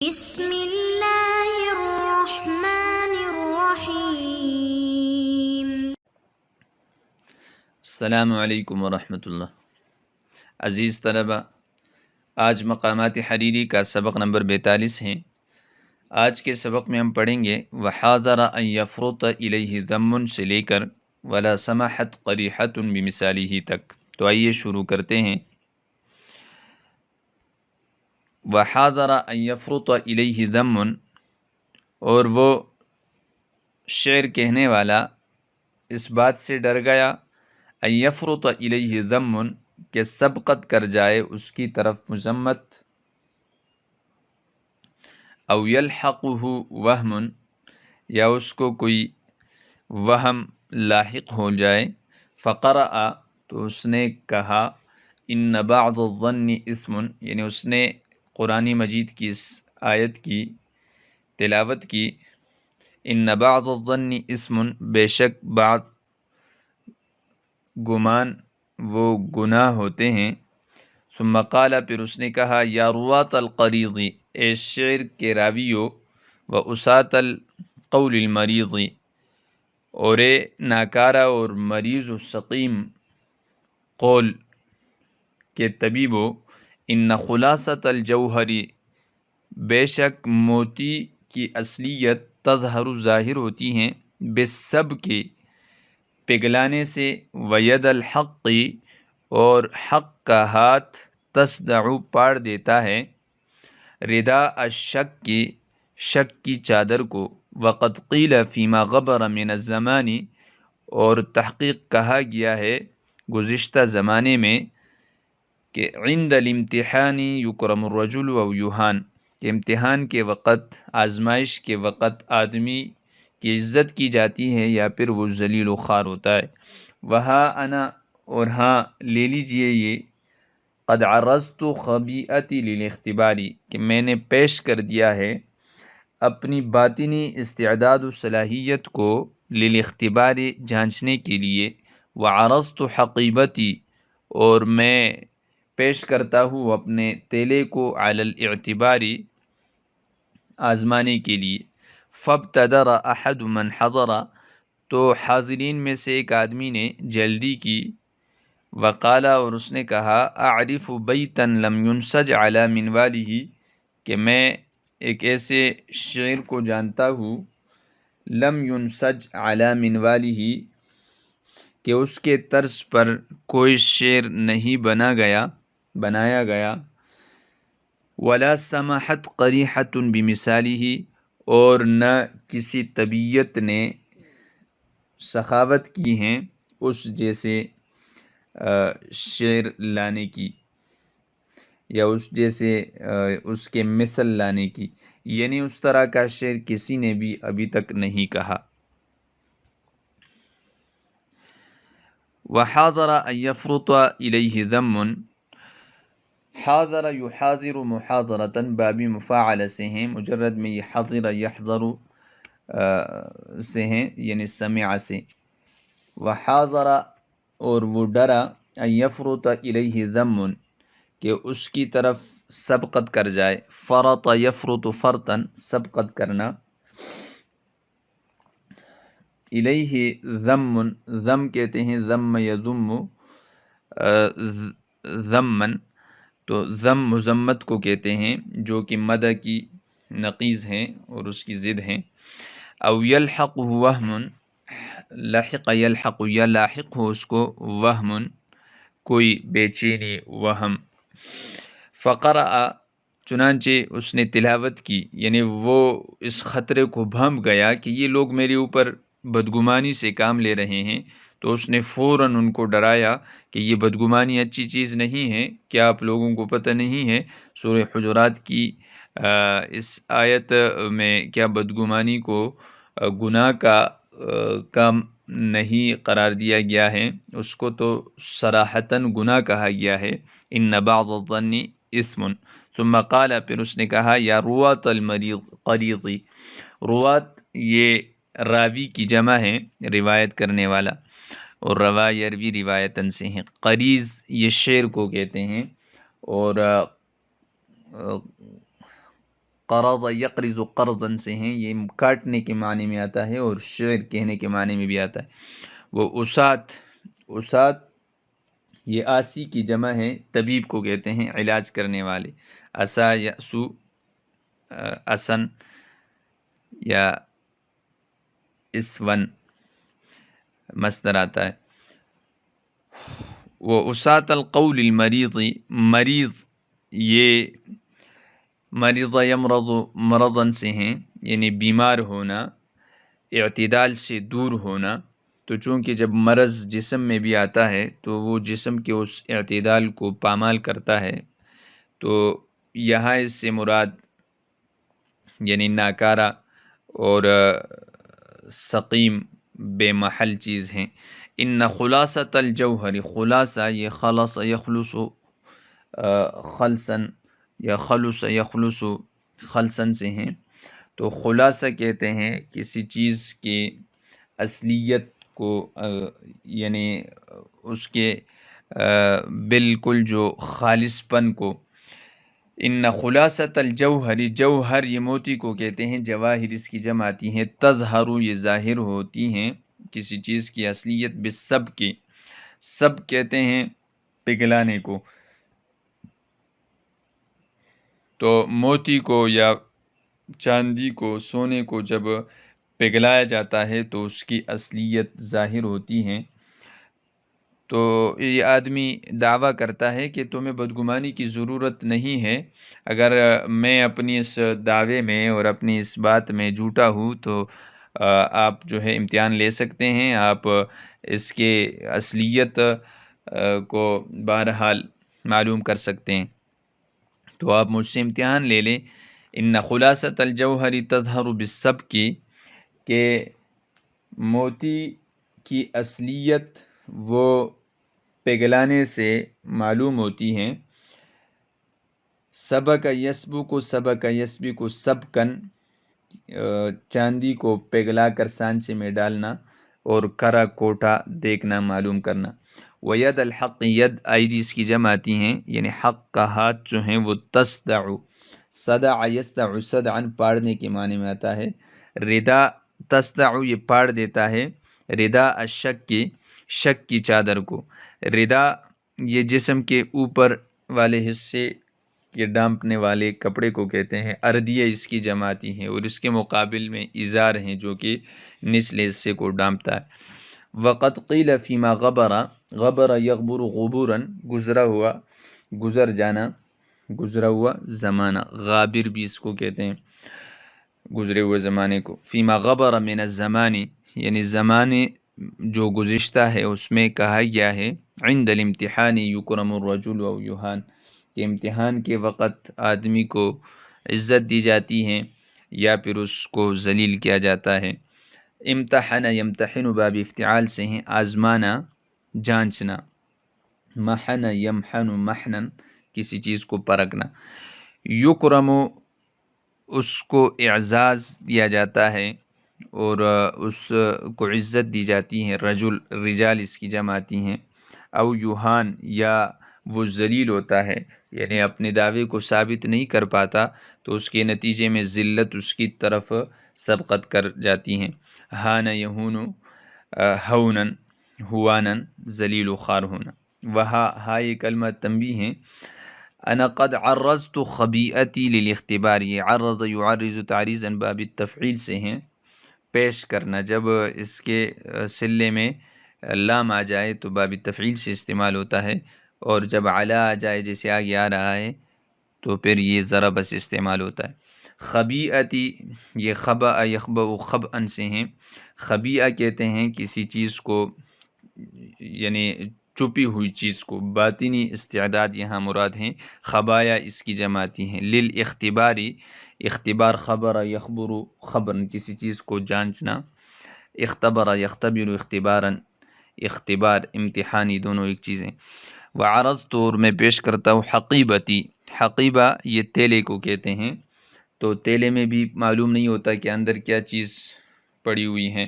بسم اللہ الرحمن الرحیم۔ السلام علیکم ورحمۃ اللہ۔ عزیز طلبہ، آج مقامات حریری کا سبق نمبر 42 ہیں۔ آج کے سبق میں ہم پڑھیں گے وَحَاذَرَ أَن يَفْرُطَ إِلَيْهِ ذَمٌّ سے لے کر وَلَا سَمَحَتْ قَرِيحَةٌ بِمِثَالِهِ تک۔ تو آئیے شروع کرتے ہیں۔ وَحَاذَرَ أَن يَفْرُطَ إِلَيْهِ ذَمٌّ، اور وہ شعر کہنے والا اس بات سے ڈر گیا ان یفرط الیہ ذم، کہ سبقت کر جائے اس کی طرف مذمت، او یلحقہ وہم، یا اس کو کوئی وہم لاحق ہو جائے، فقرأ، تو اس نے کہا ان بعض الظن اسم، یعنی اس نے قرآن مجید کی اس آیت کی تلاوت کی، ان بعض الظن اسم، بے شک بعض گمان وہ گناہ ہوتے ہیں۔ ثم قال، پھر اس نے کہا یا روات القریض، اے شعر کے راویو، و اسات القول المریض، اور اے ناکارہ اور مریض و سقیم قول کے طبیبو، ان خلاصۃ الجوہری، بے شک موتی کی اصلیت، تظہر ظاہر ہوتی ہیں، بالسب کے پگھلانے سے، وید الحق، اور حق کا ہاتھ، تصدع پاڑ دیتا ہے، رداء الشک کی، شک کی چادر کو، وقد قیل فیما غبر من الزمان، اور تحقیق کہا گیا ہے گزشتہ زمانے میں کہ عند الامتحان یکرم الرجل و یوہان، کہ امتحان کے وقت، آزمائش کے وقت آدمی کی عزت کی جاتی ہے یا پھر وہ ذلیل و خوار ہوتا ہے۔ وہاں انا، اور ہاں لے لیجئے یہ، قد عرضت خبیئتی للاختباری، کہ میں نے پیش کر دیا ہے اپنی باطنی استعداد و صلاحیت کو، للاختباری جانچنے کے لیے، وعرضت حقیبتی، اور میں پیش کرتا ہوں اپنے تیلے کو، علی الاعتباری آزمانے کے لیے۔ فابتدر احد من حضر، تو حاضرین میں سے ایک آدمی نے جلدی کی، وقال، اور اس نے کہا اعرف بیتا لم ينسج علی منوالہ، کہ میں ایک ایسے شعر کو جانتا ہوں، لم ينسج علی منوالہ، کہ اس کے طرز پر کوئی شعر نہیں بنایا گیا، ولا سمحت قریحۃ بمثالہ، اور نہ کسی طبیعت نے سخاوت کی ہیں اس جیسے شعر لانے کی، یا اس جیسے اس کے مثل لانے کی، یعنی اس طرح کا شعر کسی نے بھی ابھی تک نہیں کہا۔ وحاذر ان یفرط الیہ ذم، حاذر یحاذر محاذرة، بابی مفاعلہ سے ہیں، مجرد میں یہ حضر یحذر سے ہیں، یعنی سمع سے۔ وحاذر، اور وہ ڈرا، ان یفرط الیہ ذم، کہ اس کی طرف سبقت کر جائے، فرط یفرط فرطا، سبقت کرنا، الیہ ذم، ذم کہتے ہیں ذم یذم ذمن، تو ذم مذمت کو کہتے ہیں جو کہ مدح کی نقیض ہیں اور اس کی ضد ہیں۔ او یلحق وہم، لحق یلحق، یا لاحق ہو اس کو، وہم کوئی بے چینی، وہم۔ فقرأ، چنانچہ اس نے تلاوت کی، یعنی وہ اس خطرے کو بھانپ گیا کہ یہ لوگ میرے اوپر بدگمانی سے کام لے رہے ہیں، تو اس نے فوراً ان کو ڈرایا کہ یہ بدگمانی اچھی چیز نہیں ہے، کیا آپ لوگوں کو پتہ نہیں ہے سورہ حجرات کی اس آیت میں کیا بدگمانی کو گناہ کا کام نہیں قرار دیا گیا ہے، اس کو تو صراحتاً گناہ کہا گیا ہے، ان بعض الظن اسم۔ ثم قال، پھر اس نے کہا یا روات القریض، روات یہ راوی کی جمع ہے، روایت کرنے والا، اور روا یروی روایتاً سے ہیں، قریض یہ شعر کو کہتے ہیں، اور قرض یقرض قرضاً سے ہیں، یہ کاٹنے کے معنی میں آتا ہے اور شعر کہنے کے معنی میں بھی آتا ہے۔ وہ اسات یہ آسی کی جمع ہے، طبیب کو کہتے ہیں، علاج کرنے والے۔ اسا یسو اسن یا اسون مصدر آتا ہے۔ وہ اسات القول المریض، مریض یہ مریض یمرض مرضاً سے ہیں، یعنی بیمار ہونا، اعتدال سے دور ہونا۔ تو چونکہ جب مرض جسم میں بھی آتا ہے تو وہ جسم کے اس اعتدال کو پامال کرتا ہے، تو یہاں اس سے مراد یعنی ناکارہ اور سقیم بے محل چیز ہیں۔ ان خلاصۃ الجوہر، خلاصہ یہ خلص یخلص خلصن یا خلص یخلص خلصن سے ہیں۔ تو خلاصہ کہتے ہیں کسی چیز کی اصلیت کو، یعنی اس کے بالکل جو خالص پن کو۔ ان خلاصۃ الجوہر، جوہر یہ موتی کو کہتے ہیں، جواہر اس کی جمع آتی ہیں، تظہر یہ ظاہر ہوتی ہیں کسی چیز کی اصلیت، بالسب کی، سب کہتے ہیں پگھلانے کو۔ تو موتی کو یا چاندی کو، سونے کو جب پگھلایا جاتا ہے تو اس کی اصلیت ظاہر ہوتی ہیں۔ تو یہ آدمی دعویٰ کرتا ہے کہ تمہیں بدگمانی کی ضرورت نہیں ہے، اگر میں اپنی اس دعوے میں اور اپنی اس بات میں جھوٹا ہوں تو آپ جو ہے امتحان لے سکتے ہیں، آپ اس کے اصلیت کو بہرحال معلوم کر سکتے ہیں، تو آپ مجھ سے امتحان لے لیں۔ ان خلاصۃ الجوہر تظہر بالسبک، کہ موتی کی اصلیت وہ پگھلانے سے معلوم ہوتی ہیں۔ سبق یسبق، سبق یسبق سبکن، چاندی کو پگھلا کر سانچے میں ڈالنا اور کرا کوٹا دیکھنا، معلوم کرنا۔ وید الحق، ید ایدی اس کی جمع آتی ہیں، یعنی حق کا ہاتھ جو ہیں وہ تصدع، صدع یصدع صدعا پاڑنے کے معنی میں آتا ہے۔ ردا تصدع یہ پاڑ دیتا ہے، ردا الشک کی، شک کی چادر کو۔ ردا یہ جسم کے اوپر والے حصے کے ڈانپنے والے کپڑے کو کہتے ہیں، اردیہ اس کی جمع آتی ہے، اور اس کے مقابل میں ازار ہیں جو کہ نچلے حصے کو ڈانپتا ہے۔ وقد قیل فیما غبر، غبر یغبر غبوراً گزرا ہوا، گزر جانا، گزرا ہوا زمانہ، غابر بھی اس کو کہتے ہیں، گزرے ہوئے زمانے کو۔ فیما غبر من الزمان، یعنی زمانے جو گزشتہ ہے اس میں کہا گیا ہے، عند الامتحان یکرم الرجل و یہان، کہ امتحان کے وقت آدمی کو عزت دی جاتی ہے یا پھر اس کو ذلیل کیا جاتا ہے۔ امتحن یمتحن باب افتعال سے ہیں، آزمانا، جانچنا۔ محن یمحن محنن، کسی چیز کو پرکھنا۔ یکرم اس کو اعزاز دیا جاتا ہے اور اس کو عزت دی جاتی ہے، رجل رجال اس کی جمع آتی ہیں۔ او یوہان، یا وہ ذلیل ہوتا ہے، یعنی اپنے دعوے کو ثابت نہیں کر پاتا تو اس کے نتیجے میں ذلت اس کی طرف سبقت کر جاتی ہیں۔ ہان یہون ہونن، ہوانن ذلیل و خوار ہونا۔ وہا، ہا یہ کلمہ تنبیہ ہیں۔ انا قد عرضت خبیئتی للاختبار، یہ عرض یعرض تعریضا باب التفعیل سے ہیں، پیش کرنا۔ جب اس کے صلے میں لام آ جائے تو باب التفعیل سے استعمال ہوتا ہے، اور جب علا آ جائے جیسے آگے آ رہا ہے تو پھر یہ ضرب سے استعمال ہوتا ہے۔ خبیئتی یہ خبأ یخبأ خبأن سے ہیں، خبیئہ کہتے ہیں کسی چیز کو، یعنی چھپی ہوئی چیز کو، باطنی استعداد یہاں مراد ہیں، خبایا اس کی جمع آتی ہیں۔ للاختباری، اختبار خبر یخبر خبرن، کسی چیز کو جانچنا۔ اختبر یختبر اختبارا، اختبار امتحانی دونوں ایک چیزیں۔ وعرضت، اور میں پیش کرتا ہوں، حقیبتی، حقیبہ یہ تیلے کو کہتے ہیں، تو تیلے میں بھی معلوم نہیں ہوتا کہ اندر کیا چیز پڑی ہوئی ہیں،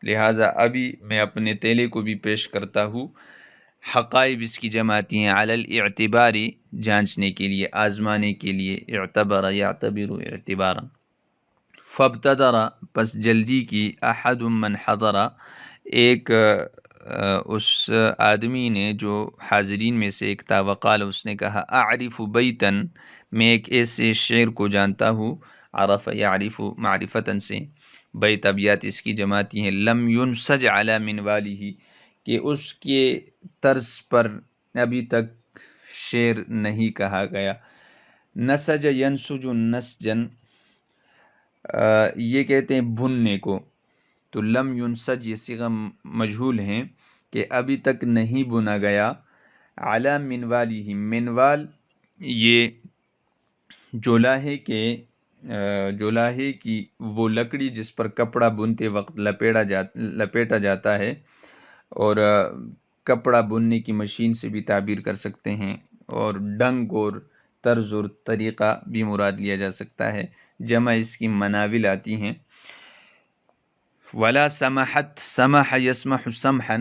لہٰذا ابھی میں اپنے تیلے کو بھی پیش کرتا ہوں۔ حقائب اس کی جمع آتی ہیں علی الاعتباری جانچنے کے لیے، آزمانے کے لیے، اعتبر یعتبر اعتبارا۔ فابتدر پس جلدی کی، احد من حضر ایک اس آدمی نے جو حاضرین میں سے ایک تھا، وقال اس نے کہا اعرف بیتن میں ایک ایسے شعر کو جانتا ہوں، عرف یعرف معرفتن سے، بیت ابیات اس کی جماعتی ہیں، لم ينسج علی منوالہ کہ اس کے طرز پر ابھی تک شعر نہیں کہا گیا۔ نسج ینسج نسجن یہ کہتے ہیں بھننے کو، تو لم ینسج یہ صیغہ مجہول ہیں کہ ابھی تک نہیں بنا گیا، علی منوالہ منوال یہ جولاہے کی وہ لکڑی جس پر کپڑا بنتے وقت لپیٹا جاتا ہے، اور کپڑا بننے کی مشین سے بھی تعبیر کر سکتے ہیں، اور ڈنگ اور طرز اور طریقہ بھی مراد لیا جا سکتا ہے، جمع اس کی مناول آتی ہیں۔ ولا سمحت سمح یسمح سمحا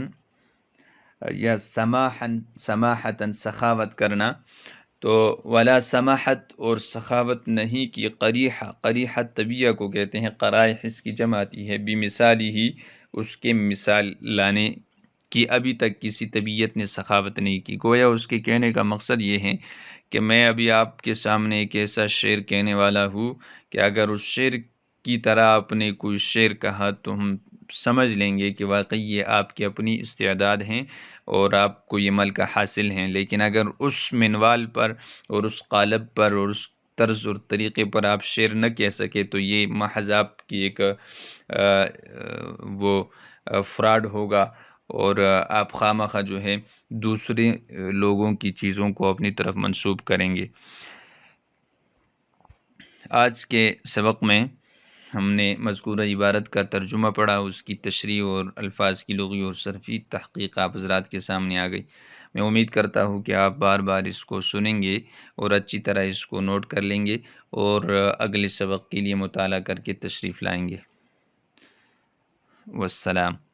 یا سماحتا سخاوت کرنا، تو ولا سمحت اور سخاوت نہیں کی، قریحہ طبیعہ کو کہتے ہیں، قرائح اس کی جمع آتی ہے، بمثالی ہی اس کے مثال لانے کی، ابھی تک کسی طبیعت نے سخاوت نہیں کی۔ گویا اس کے کہنے کا مقصد یہ ہے کہ میں ابھی آپ کے سامنے ایک ایسا شعر کہنے والا ہوں کہ اگر اس شعر کی طرح آپ نے کوئی شعر کہا تو ہم سمجھ لیں گے کہ واقعی یہ آپ کی اپنی استعداد ہیں اور آپ کو یہ ملکہ حاصل ہیں، لیکن اگر اس منوال پر اور اس قالب پر اور اس طرز اور طریقے پر آپ شعر نہ کہہ سکے تو یہ محض آپ کی ایک وہ فراڈ ہوگا، اور آپ خواہ جو ہے دوسرے لوگوں کی چیزوں کو اپنی طرف منسوب کریں گے۔ آج کے سبق میں ہم نے مذکورہ عبارت کا ترجمہ پڑھا، اس کی تشریح اور الفاظ کی لغوی اور صرفی تحقیق آپ حضرات کے سامنے آ گئی۔ میں امید کرتا ہوں کہ آپ بار بار اس کو سنیں گے اور اچھی طرح اس کو نوٹ کر لیں گے اور اگلے سبق کے لیے مطالعہ کر کے تشریف لائیں گے۔ والسلام۔